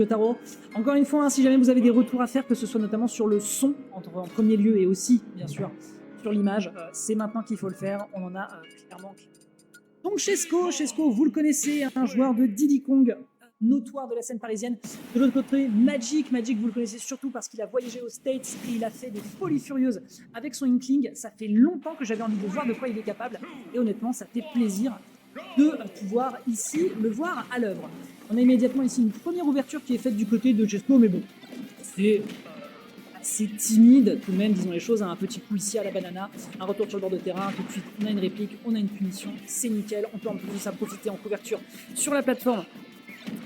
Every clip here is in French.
Yotaro. Encore une fois, hein, si jamais vous avez des retours à faire, que ce soit notamment sur le son en premier lieu et aussi, bien sûr, sur l'image, c'est maintenant qu'il faut le faire. On en a clairement. Donc Chesco, vous le connaissez, un joueur de Diddy Kong notoire de la scène parisienne. De l'autre côté, Magic, vous le connaissez surtout parce qu'il a voyagé aux States et il a fait des folies furieuses avec son Inkling. Ça fait longtemps que j'avais envie de voir de quoi il est capable et honnêtement, ça fait plaisir de pouvoir ici le voir à l'œuvre. On a immédiatement ici une première ouverture qui est faite du côté de Chesco, mais bon, c'est assez timide tout de même, disons les choses, un petit coup ici à la banana, un retour sur le bord de terrain, tout de suite on a une réplique, on a une punition, c'est nickel, on peut en plus ça profiter en couverture sur la plateforme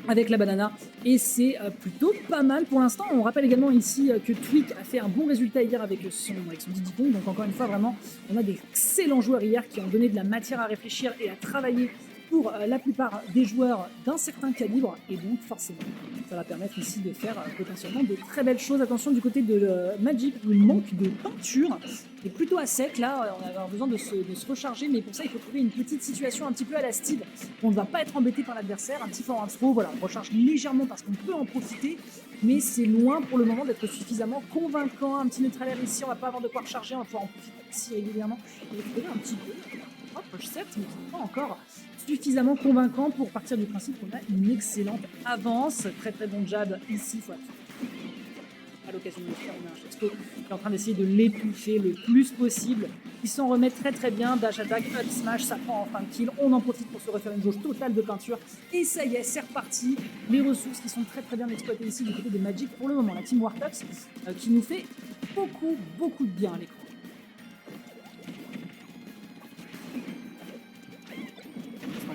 avec la banana et c'est plutôt pas mal pour l'instant. On rappelle également ici que Tweak a fait un bon résultat hier avec son Diddy Kong, donc encore une fois vraiment on a des excellents joueurs hier qui ont donné de la matière à réfléchir et à travailler pour la plupart des joueurs d'un certain calibre et donc forcément ça va permettre ici de faire potentiellement de très belles choses. Attention du côté de Magic où il manque de peinture, c'est plutôt à sec là, on a besoin de se recharger, mais pour ça il faut trouver une petite situation un petit peu à la Steve, on ne va pas être embêté par l'adversaire, un petit forward throw, voilà, on recharge légèrement parce qu'on peut en profiter, mais c'est loin pour le moment d'être suffisamment convaincant. Un petit neutralaire ici, on va pas avoir de quoi recharger, on va pouvoir en profiter ici régulièrement et récupérer un petit peu, poche 7, mais qui n'est pas encore suffisamment convaincant pour partir du principe qu'on a une excellente avance. Très très bon jab ici, voilà. À l'occasion de le faire, on a un Chesco qui est en train d'essayer de l'étouffer le plus possible. Il s'en remet très très bien, dash attack, up smash, ça prend enfin le kill. On en profite pour se refaire une jauge totale de peinture. Et ça y est, c'est reparti. Les ressources qui sont très très bien exploitées ici du côté de Magic pour le moment. La team Wartox qui nous fait beaucoup de bien à l'écran.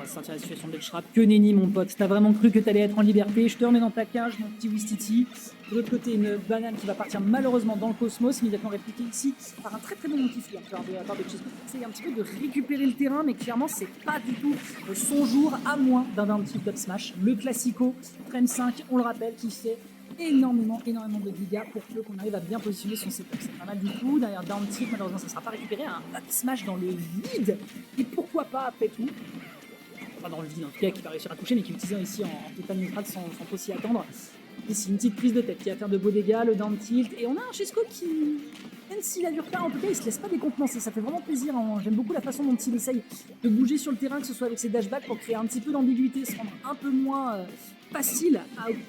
Sortir la situation de Belchrap. Que nenni mon pote, t'as vraiment cru que t'allais être en liberté, je te remets dans ta cage mon petit Wistiti. De l'autre côté une banane qui va partir malheureusement dans le cosmos, immédiatement répliquée ici par un très bon monkey flip de la part de Chesco. Il essaye un petit peu de récupérer le terrain, mais clairement c'est pas du tout son jour, à moins d'un petit top smash. Le classico, frame 5, on le rappelle, qui fait énormément de dégâts pour peu qu'on arrive à bien positionner son setup. C'est pas mal du tout. Derrière down tilt, malheureusement ça ne sera pas récupéré. Un up smash dans le vide, et pourquoi pas après tout, pas dans le vide en tout cas, qui va réussir à toucher, mais qui utilise ici en total neutral sans trop s'y attendre. Ici une petite prise de tête qui va faire de beaux dégâts, le down tilt, et on a un Chesco qui, même s'il a du retard, en tout cas il se laisse pas décontenancer, ça fait vraiment plaisir. J'aime beaucoup la façon dont il essaye de bouger sur le terrain, que ce soit avec ses dashbacks pour créer un petit peu d'ambiguïté, se rendre un peu moins facile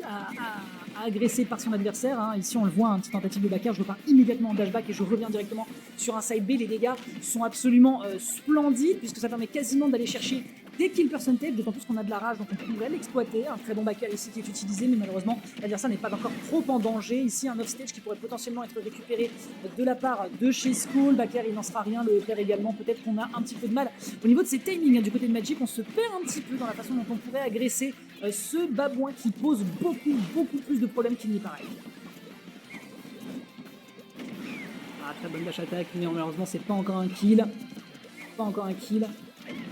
à agresser par son adversaire. Ici on le voit, un petit tentative de backer, je repars immédiatement en dashback et je reviens directement sur un side B. Les dégâts sont absolument splendides puisque ça permet quasiment d'aller chercher des kill percentage, d'autant plus qu'on a de la rage, donc on pourrait l'exploiter. Un très bon backer ici qui est utilisé, mais malheureusement l'adversaire n'est pas encore trop en danger. Ici un offstage qui pourrait potentiellement être récupéré de la part de Chesco. Le backer il n'en sera rien, le perd également. Peut-être qu'on a un petit peu de mal au niveau de ses timings du côté de Magic, on se perd un petit peu dans la façon dont on pourrait agresser ce babouin qui pose beaucoup plus de problèmes qu'il n'y paraît. Très bonne dash attack, mais malheureusement c'est pas encore un kill.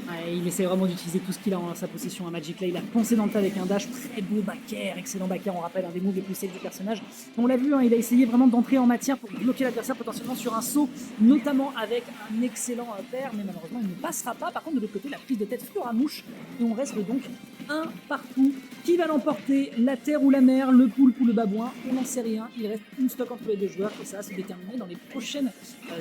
Ouais, il essaie vraiment d'utiliser tout ce qu'il a en sa possession à Magic. Là, il a poncé dans le tas avec un dash, très beau backer, excellent backer, on rappelle un des moves les plus safe du personnage. On l'a vu, il a essayé vraiment d'entrer en matière pour bloquer l'adversaire potentiellement sur un saut, notamment avec un excellent pair, mais malheureusement il ne passera pas. Par contre, de l'autre côté, la prise de tête fleur à mouche, et on reste donc un partout. Qui va l'emporter, la terre ou la mer, le poulpe ou le babouin, on n'en sait rien. Il reste une stock entre les deux joueurs et ça va se déterminer dans les prochaines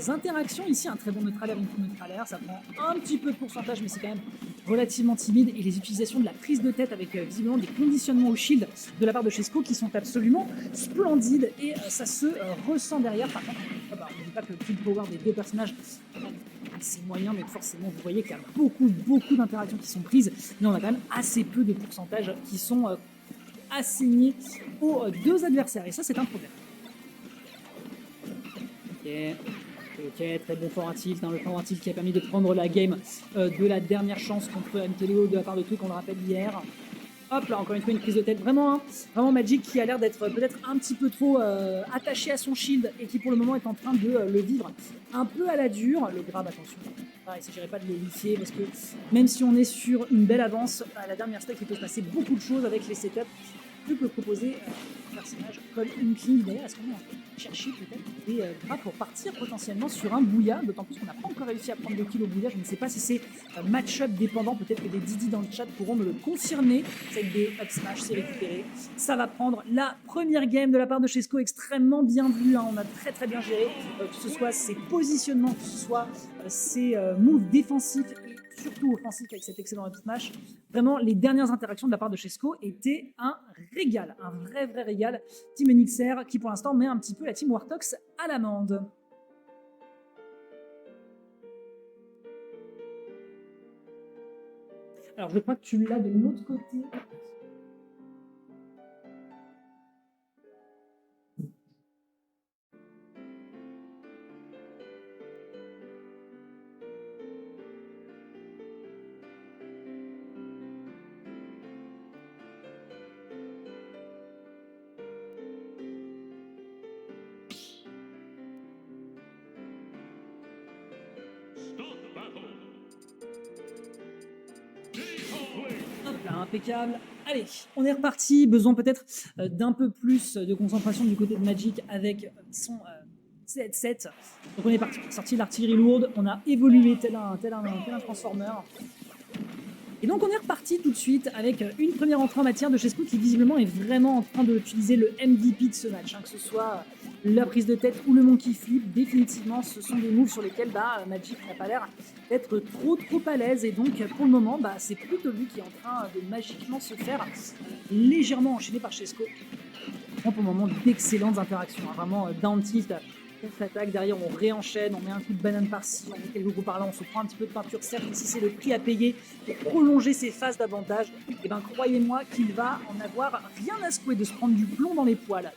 interactions. Ici, un très bon neutralaire, une neutralaire, ça prend un petit peu de pourcentage, mais c'est quand même relativement timide. Et les utilisations de la prise de tête avec visiblement des conditionnements au shield de la part de Chesco qui sont absolument splendides et ça se ressent derrière. Par contre, on ne dit pas que le kill power des deux personnages c'est moyen, mais forcément vous voyez qu'il y a beaucoup d'interactions qui sont prises, mais on a quand même assez peu de pourcentages qui sont assignés aux deux adversaires, et ça c'est un problème. Ok, très bon forward tilt, le forward tilt qui a permis de prendre la game de la dernière chance contre MTLO de la part de Tweak, on le rappelle hier. Hop là, encore une fois une prise de tête, vraiment Magic qui a l'air d'être peut-être un petit peu trop attaché à son shield et qui pour le moment est en train de le vivre un peu à la dure. Le grab, attention, il ne s'agirait pas de le lifier parce que même si on est sur une belle avance, à la dernière stack il peut se passer beaucoup de choses avec les setups que peut proposer personnage comme Inkling. D'ailleurs, est-ce qu'on est en train de chercher peut-être des gras pour partir potentiellement sur un Bouya, d'autant plus qu'on n'a pas encore réussi à prendre le kill au Bouya. Je ne sais pas si c'est match-up dépendant, peut-être que des Didi dans le chat pourront me le confirmer. C'est des up smash, c'est récupéré. Ça va prendre la première game de la part de Chesco, extrêmement bien vu, hein. On a très très bien géré, que ce soit ses positionnements, que ce soit ses moves défensifs et surtout offensifs avec cet excellent up smash. Vraiment, les dernières interactions de la part de Chesco étaient un régal, un vrai régal. Team NXR qui pour l'instant met un petit peu la Team Wartox à l'amende. Alors je crois que tu l'as de l'autre côté. Hop là, impeccable. Allez, on est reparti. Besoin peut-être d'un peu plus de concentration du côté de Magic avec son headset. Donc on est parti. On a sorti l'artillerie lourde. On a évolué tel un transformer. Et donc on est reparti tout de suite avec une première entrée en matière de Chesco qui visiblement est vraiment en train d'utiliser le MVP de ce match, hein, que ce soit la prise de tête ou le monkey flip. Définitivement ce sont des moves sur lesquels Magic n'a pas l'air d'être trop à l'aise, et donc pour le moment c'est plutôt lui qui est en train de magiquement se faire légèrement enchaîner par Chesco. Pour le moment d'excellentes interactions, hein, vraiment down tilt. On s'attaque, derrière on réenchaîne, on met un coup de banane par-ci, on met quelques coups par-là, on se prend un petit peu de peinture, certes, mais si c'est le prix à payer pour prolonger ses phases d'avantage, et croyez-moi qu'il va en avoir rien à secouer de se prendre du plomb dans les poils.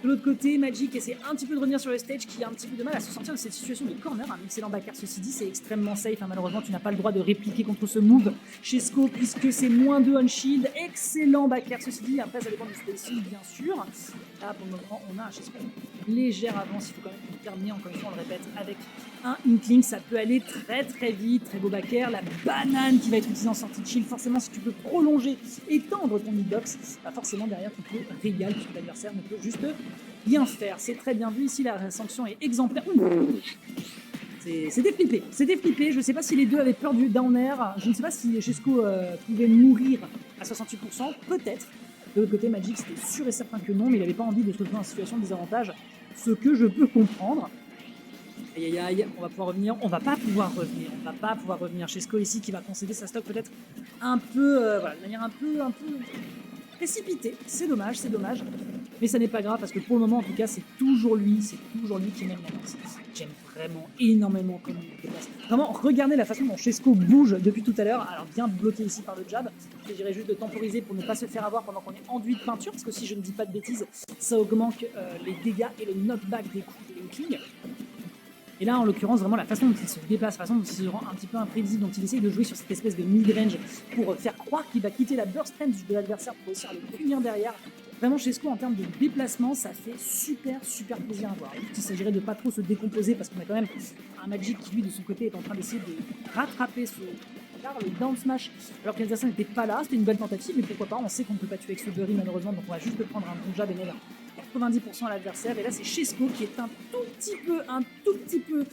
De l'autre côté, Magic essaie un petit peu de revenir sur le stage, qui a un petit peu de mal à se sortir de cette situation de corner. Un excellent backer, ceci dit, c'est extrêmement safe, hein. Malheureusement, tu n'as pas le droit de répliquer contre ce move Chesco, puisque c'est -2 on shield. Excellent backer, ceci dit. Après, ça dépend du spacing, bien sûr. Là, pour le moment, on a un Chesco légère avance, il faut quand même le terminer, encore une fois, on le répète, avec un Inkling. Ça peut aller très vite. Très beau backer. La banane qui va être utilisée en sortie de shield. Forcément, si tu peux prolonger, étendre ton hitbox, forcément, derrière, tu peux régal, puisque l'adversaire ne peut juste bien faire. C'est très bien vu ici, la sanction est exemplaire. C'était flippé, je ne sais pas si les deux avaient peur du down air, je ne sais pas si Chesco pouvait mourir à 68%, peut-être. De l'autre côté, Magic, c'était sûr et certain que non, mais il n'avait pas envie de se retrouver en situation de désavantage, ce que je peux comprendre. Aïe, on va pouvoir revenir, on va pas pouvoir revenir. Chesco ici qui va concéder sa stock peut-être un peu, de manière un peu précipité, c'est dommage, mais ça n'est pas grave parce que pour le moment en tout cas c'est toujours lui qui mène la danse. J'aime vraiment énormément comment il déplace. Vraiment, regardez la façon dont Chesco bouge depuis tout à l'heure, alors bien bloqué ici par le jab. Je dirais juste de temporiser pour ne pas se faire avoir pendant qu'on est enduit de peinture, parce que si je ne dis pas de bêtises, ça augmente les dégâts et le knockback des coups de Inkling. Et là, en l'occurrence, vraiment la façon dont il se déplace, la façon dont il se rend un petit peu imprévisible, dont il essaye de jouer sur cette espèce de mid-range pour faire croire qu'il va quitter la burst range de l'adversaire pour réussir à le punir derrière. Vraiment, Chesco, en termes de déplacement, ça fait super plaisir à voir. Il s'agirait de pas trop se décomposer parce qu'on a quand même un Magic qui, lui, de son côté, est en train d'essayer de rattraper le down smash alors que l'adversaire n'était pas là. C'était une belle tentative, mais pourquoi pas, on sait qu'on ne peut pas tuer avec ce Burry malheureusement, donc on va juste prendre un bon jab et mettre 90% à l'adversaire. Et là, c'est Chesco qui est un tout petit peu.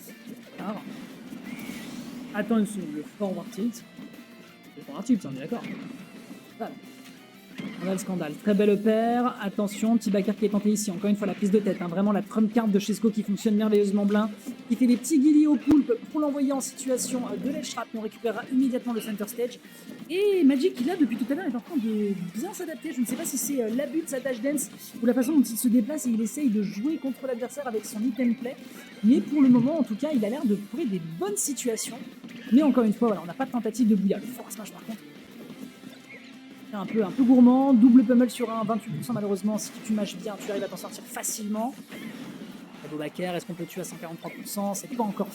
Alors, attention, le forward tilt. Le forward tilt, on est d'accord. Voilà. On a le scandale. Très belle paire. Attention, petit backer qui est tenté ici. Encore une fois, la prise de tête. Hein. Vraiment la trump card de Chesco qui fonctionne merveilleusement bien. Qui fait des petits guillis au poulpe pour l'envoyer en situation de ledge trap. On récupérera immédiatement le center stage. Et Magic, qui là, depuis tout à l'heure, est en train de bien s'adapter. Je ne sais pas si c'est l'abus de sa dash dance ou la façon dont il se déplace et il essaye de jouer contre l'adversaire avec son item play. Mais pour le moment, en tout cas, il a l'air de trouver des bonnes situations. Mais encore une fois, voilà, on n'a pas de tentative de bouillard. Le force smash, par contre, un peu gourmand, double pummel sur un 28% malheureusement. Si tu mâches bien, tu arrives à t'en sortir facilement. Beau backer, est-ce qu'on peut tuer à 143%? C'est pas encore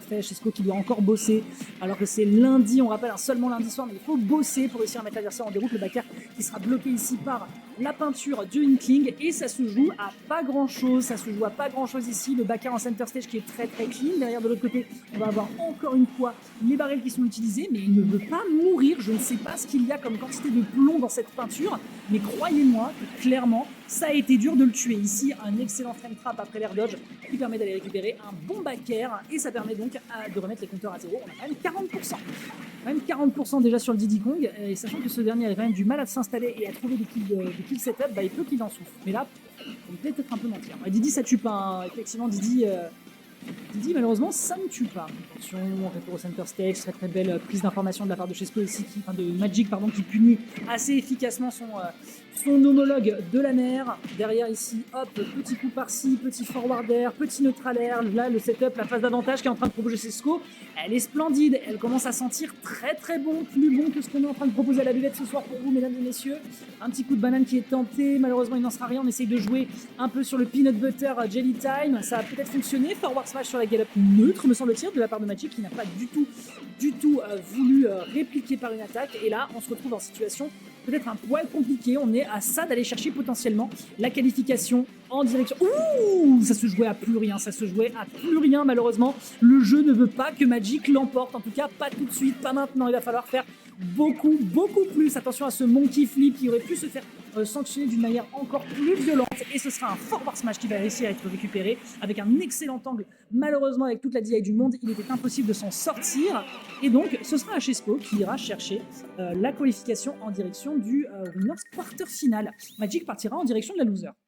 fait, Chesco qui doit encore bosser, alors que c'est lundi, on rappelle, seulement lundi soir, mais il faut bosser pour réussir à mettre l'adversaire en déroute. Le backer qui sera bloqué ici par la peinture de Inkling et ça se joue à pas grand chose. Ça se joue à pas grand chose ici. Le backer en center stage qui est très très clean. Derrière de l'autre côté, on va avoir encore une fois les barrels qui sont utilisés, mais il ne veut pas mourir. Je ne sais pas ce qu'il y a comme quantité de plomb dans cette peinture, mais croyez-moi que clairement, ça a été dur de le tuer. Ici, un excellent frame trap après l'air dodge qui permet d'aller récupérer un bon backer et ça permet donc de remettre les compteurs à zéro. On a quand même 40%. Même 40% déjà sur le Diddy Kong, et sachant que ce dernier a quand même du mal à s'installer et à trouver des kills setup, bah, il peut qu'il en souffre. Mais là, on peut peut-être un peu mentir. Diddy, ça tue pas, hein. Effectivement, Diddy, malheureusement, ça ne tue pas. Attention, retour au center stage, très très belle prise d'information de la part de Chesco ici, de Magic, pardon, qui punit assez efficacement son homologue de la mer. Derrière ici, hop, petit coup par-ci, petit forward air, petit neutral air. Là, le setup, la phase d'avantage qui est en train de proposer Chesco, elle est splendide. Elle commence à sentir très très bon, plus bon que ce qu'on est en train de proposer à la buvette ce soir pour vous, mesdames et messieurs. Un petit coup de banane qui est tenté. Malheureusement, il n'en sera rien. On essaye de jouer un peu sur le peanut butter jelly time. Ça a peut-être fonctionné. Forward smash sur la gallop neutre, me semble-t-il, de la part de Magic qui n'a pas du tout voulu répliquer par une attaque. Et là, on se retrouve en situation peut-être un poil compliqué. On est à ça d'aller chercher potentiellement la qualification en direction. Ouh, ça se jouait à plus rien. Ça se jouait à plus rien, malheureusement. Le jeu ne veut pas que Magic l'emporte. En tout cas, pas tout de suite, pas maintenant. Il va falloir faire beaucoup plus attention à ce monkey flip qui aurait pu se faire sanctionner d'une manière encore plus violente et ce sera un forward smash qui va réussir à être récupéré avec un excellent angle. Malheureusement, avec toute la DI du monde, il était impossible de s'en sortir et donc ce sera Chesco qui ira chercher la qualification en direction du winners quarter final. Magic partira en direction de la loser.